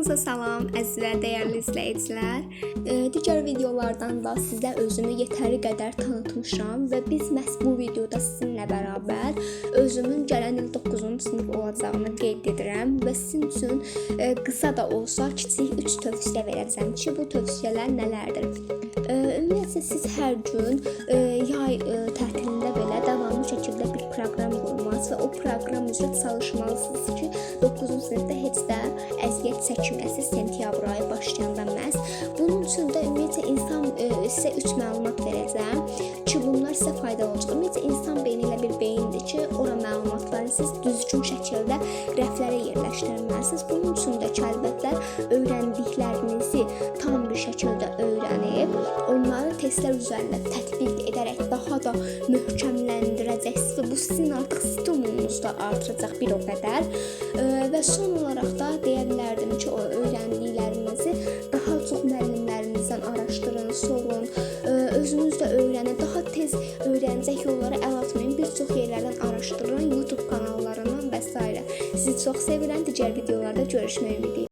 Hamınıza salam, əziz və dəyərli izləyicilər. Digər videolardan da sizə özümü yetəri qədər tanıtmışam və biz məhz bu videoda sizinlə bərabər özümün gələn il 9-cu sinif olacağını qeyd edirəm və sizin üçün qısa da olsa kiçik 3 tövsiyə verəcəm ki, bu tövsiyələr nələrdir? Ümumiyyətlə siz hər gün yay tətilində belə davamlı şəkildə bir proqram qurmalısınız və o proqram üzrə çalışmalısınız ki, 9-cu sinifdə heç də əziyyət çəkməsiz sentyabr ayı başlayanda məhz. Bunun üçün də ümumiyyətlə insan sizə 3 məlumat verəcəm ki, bunlar sizə faydalı olacaq. Ümumiyyətlə insan beyni elə bir beyindir ki, ora məlumatları siz düzgün şəkildə rəflərə yerləşdirməlisiniz. Bunun üçün də əlbəttə öyrəndiklərinizi tam bir şəkildə öyrənib, onları testlər üzərində tətbiq edərək daha da möhkəmləndirəcəksiniz və bu sizin artıq stimulunuz da artıracaq bir o qədər. Və son olaraq da deyə bilərdim ki, o öyrəndiklərinizi daha çox müəllimlərinizdən araşdırın, sorun, özünüz də öyrənin, daha tez öyrənəcək yollara əl atmayın, bir çox yerlərdən araşdırın, YouTube kanallarından və s. Sizi çox sevirəm, digər videolarda görüşmək ümidi.